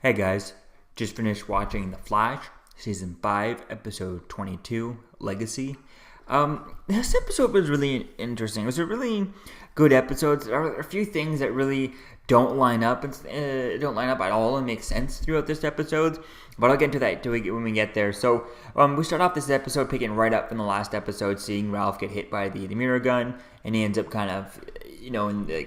Hey guys, just finished watching The Flash, Season 5, Episode 22, Legacy. This episode was really interesting. It was a really good episode. There are a few things that really don't line up at all and make sense throughout this episode, but I'll get into that when we get there. So we start off this episode picking right up from the last episode, seeing Ralph get hit by the mirror gun, and he ends up kind of, in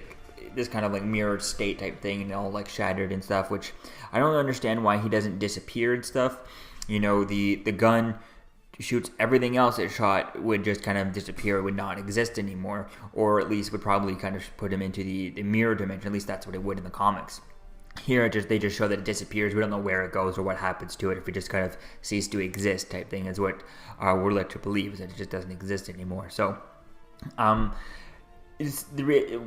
this kind of like mirrored state type thing, and all like shattered and stuff, which I don't understand why he doesn't disappear and stuff. The gun shoots everything else it shot would just kind of disappear, would not exist anymore, or at least would probably kind of put him into the mirror dimension. At least that's what it would in the comics. Here, they just show that it disappears. We don't know where it goes or what happens to it if it just kind of ceased to exist type thing, is what we're led to believe, is that it just doesn't exist anymore. So,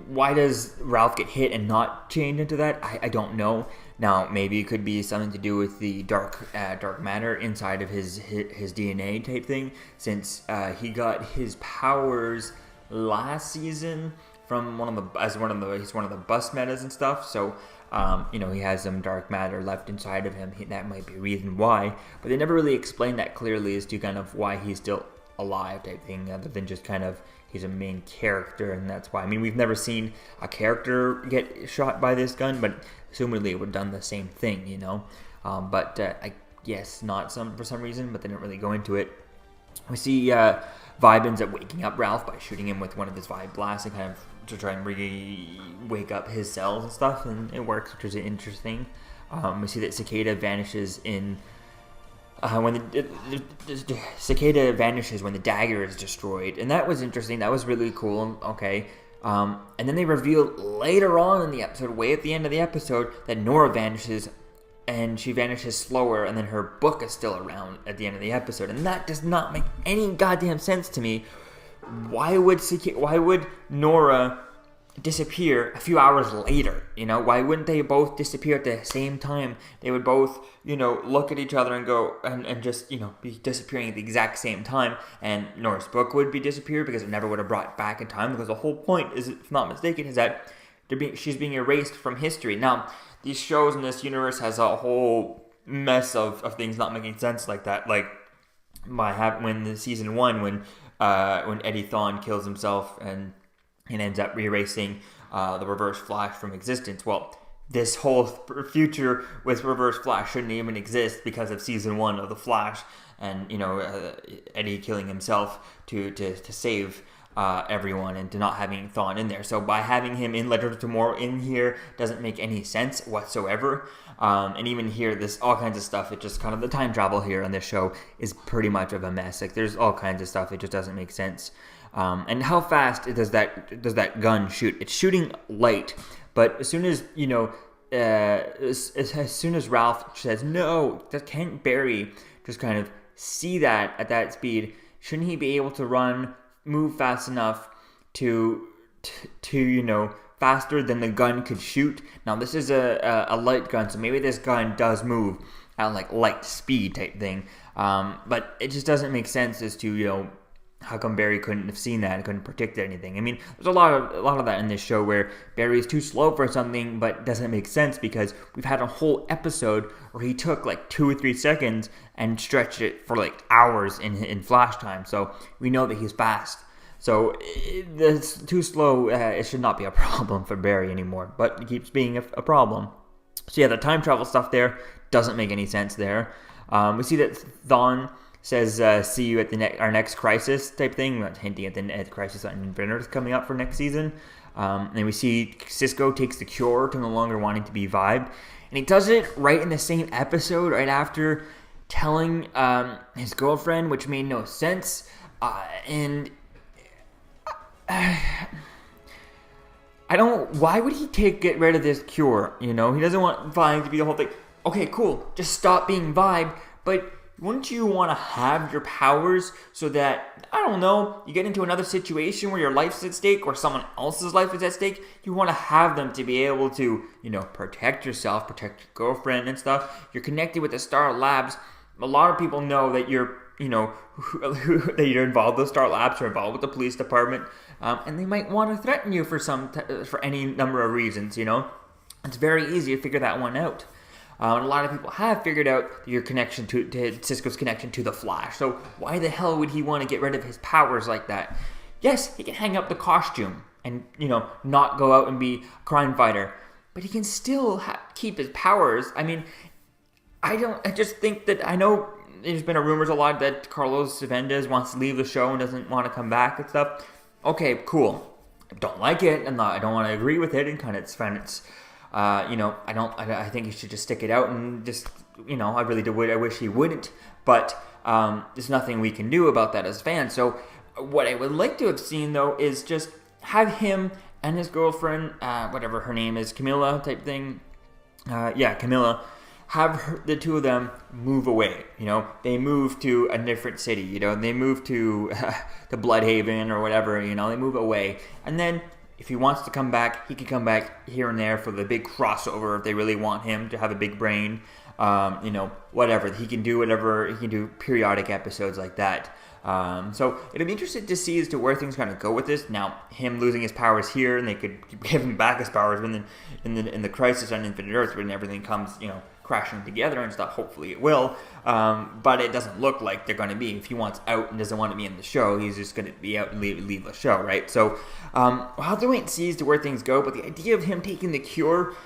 why does Ralph get hit and not change into that? I don't know. Now, maybe it could be something to do with the dark matter inside of his DNA type thing, since he got his powers last season from he's one of the bus metas and stuff. So he has some dark matter left inside of him. That might be a reason why, but they never really explained that clearly as to kind of why he's still alive type thing, other than just kind of he's a main character, and that's why. I mean, we've never seen a character get shot by this gun, but assumedly it would have done the same thing, But I guess not for some reason, but they didn't really go into it. We see Vibe ends up waking up Ralph by shooting him with one of his Vibe blasts, and kind of to try and wake up his cells and stuff, and it works, which is interesting. We see that Cicada vanishes when the Cicada vanishes when the dagger is destroyed, and that was interesting. That was really cool. Okay, and then they reveal later on in the episode, way at the end of the episode, that Nora vanishes, and she vanishes slower, and then her book is still around at the end of the episode, and that does not make any goddamn sense to me. Why would Nora disappear a few hours later? Why wouldn't they both disappear at the same time? They would both look at each other and go and just be disappearing at the exact same time, and Nora's book would be disappeared because it never would have brought back in time, because the whole point is, if not mistaken, is that she's being erased from history. Now, these shows in this universe has a whole mess of things not making sense like that, like when the season 1 when Eddie Thawne kills himself and ends up erasing the Reverse Flash from existence. Well, this whole future with Reverse Flash shouldn't even exist because of season 1 of The Flash, and Eddie killing himself to save everyone, and to not having Thawne in there. So by having him in Legend of Tomorrow in here doesn't make any sense whatsoever. And even here, there's all kinds of stuff. It just kind of, the time travel here on this show is pretty much of a mess. Like, there's all kinds of stuff. It just doesn't make sense. And how fast does that gun shoot? It's shooting light, but as soon as as soon as Ralph says no, can't Barry just kind of see that at that speed? Shouldn't he be able to move fast enough to faster than the gun could shoot? Now, this is a light gun, so maybe this gun does move at like light speed type thing, but it just doesn't make sense as to how come Barry couldn't have seen that, couldn't predict anything. I mean, there's a lot of that in this show where Barry's too slow for something, but doesn't make sense because we've had a whole episode where he took like 2 or 3 seconds and stretched it for like hours in Flash time. So we know that he's fast. So it's too slow. It should not be a problem for Barry anymore, but it keeps being a problem. So yeah, the time travel stuff there doesn't make any sense there. We see that Thawne says, see you at our next crisis type thing, hinting at the crisis on Infinite Earth coming up for next season. And we see Cisco takes the cure to no longer wanting to be Vibe. And he does it right in the same episode, right after telling his girlfriend, which made no sense. Why would he get rid of this cure? He doesn't want Vibe to be the whole thing. Okay, cool, just stop being Vibe, but wouldn't you want to have your powers so that, I don't know, you get into another situation where your life's at stake or someone else's life is at stake? You want to have them to be able to, protect yourself, protect your girlfriend and stuff. You're connected with the Star Labs. A lot of people know that you're, that you're involved with Star Labs or involved with the police department, and they might want to threaten you for any number of reasons. It's very easy to figure that one out. And a lot of people have figured out your connection to Cisco's connection to the Flash. So why the hell would he want to get rid of his powers like that? Yes, he can hang up the costume and, not go out and be a crime fighter, but he can still keep his powers. I mean, I just think that, I know there's been rumors a lot that Carlos Sevendez wants to leave the show and doesn't want to come back and stuff. Okay, cool. I don't like it, and I don't want to agree with it, and kind of I think he should just stick it out and just, I really do. I wish he wouldn't, but there's nothing we can do about that as fans. So what I would like to have seen, though, is just have him and his girlfriend, whatever her name is, Camilla type thing. Camilla. Have the two of them move away. They move to a different city. They move to Bloodhaven or whatever. They move away, and then if he wants to come back, he can come back here and there for the big crossover if they really want him to have a big brain. Whatever he can do, whatever he can do, periodic episodes like that. So it'll be interesting to see as to where things kind of go with this. Now, him losing his powers here, and they could give him back his powers in the Crisis on Infinite Earth when everything comes, crashing together and stuff. Hopefully it will, but it doesn't look like they're going to be. If he wants out and doesn't want to be in the show, he's just going to be out and leave the show, right? So we'll have to wait and see as to where things go. But the idea of him taking the cure,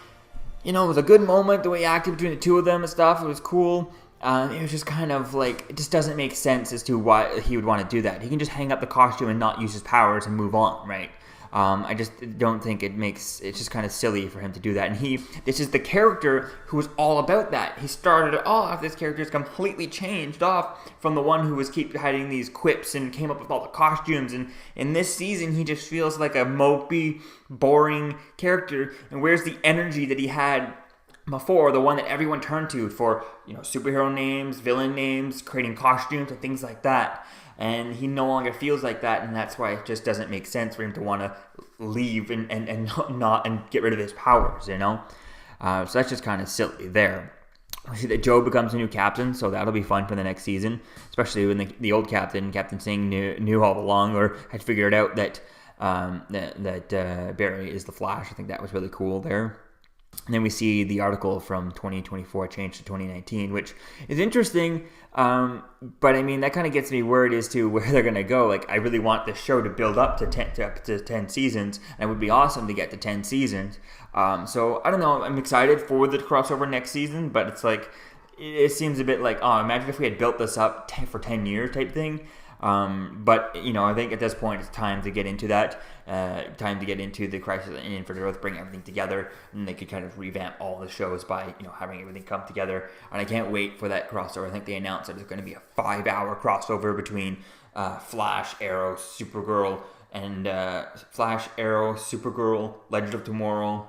it was a good moment. The way he acted between the two of them and stuff, it was cool. It was just kind of like, it just doesn't make sense as to why he would want to do that. He can just hang up the costume and not use his powers and move on, right? I just don't think it's just kind of silly for him to do that. And this is the character who was all about that. He started off, this character is completely changed off from the one who was keep hiding these quips and came up with all the costumes. And in this season, he just feels like a mopey, boring character. And where's the energy that he had before, the one that everyone turned to for, superhero names, villain names, creating costumes and things like that. And he no longer feels like that, and that's why it just doesn't make sense for him to want to leave and get rid of his powers, So that's just kind of silly there. We see that Joe becomes a new captain, so that'll be fun for the next season, especially when the old Captain Singh, knew all along or had figured out that Barry is the Flash. I think that was really cool there. And then we see the article from 2024 changed to 2019, which is interesting. But I mean, that kind of gets me worried as to where they're going to go. Like, I really want this show to build up to 10 seasons, and it would be awesome to get to 10 seasons. So I don't know. I'm excited for the crossover next season, but it's like, it seems a bit like, imagine if we had built this up for 10 years type thing. But I think at this point it's time to get into that. Time to get into the Crisis on Infinite Earth, bring everything together, and they could kind of revamp all the shows by having everything come together. And I can't wait for that crossover. I think they announced that it's going to be a 5-hour crossover between Flash, Arrow, Supergirl, and Legend of Tomorrow,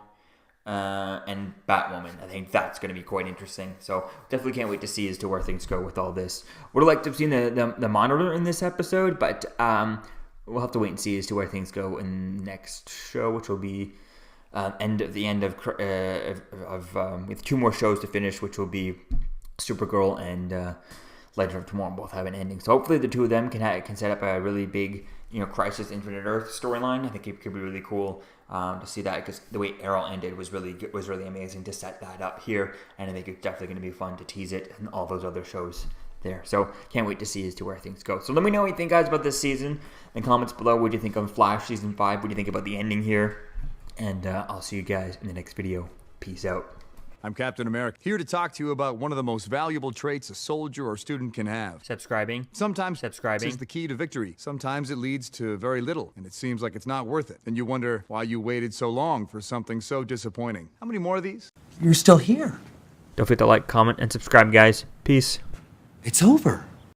and Batwoman. I think that's going to be quite interesting. So definitely can't wait to see as to where things go with all this. Would have liked to have seen the Monitor in this episode, but we'll have to wait and see as to where things go in the next show, which will be with 2 more shows to finish, which will be Supergirl and Legend of Tomorrow. Both have an ending, so hopefully the two of them can set up a really big Crisis Infinite Earth storyline. I think it could be really cool to see that, because the way Arrow ended was really amazing to set that up here, and I think it's definitely going to be fun to tease it and all those other shows there. So can't wait to see as to where things go. So let me know what you think, guys, about this season in the comments below. What do you think of Flash Season 5? What do you think about the ending here? And I'll see you guys in the next video. Peace out. I'm Captain America, here to talk to you about one of the most valuable traits a soldier or student can have. Subscribing. Sometimes subscribing is the key to victory. Sometimes it leads to very little, and it seems like it's not worth it. And you wonder why you waited so long for something so disappointing. How many more of these? You're still here. Don't forget to like, comment, and subscribe, guys. Peace. It's over.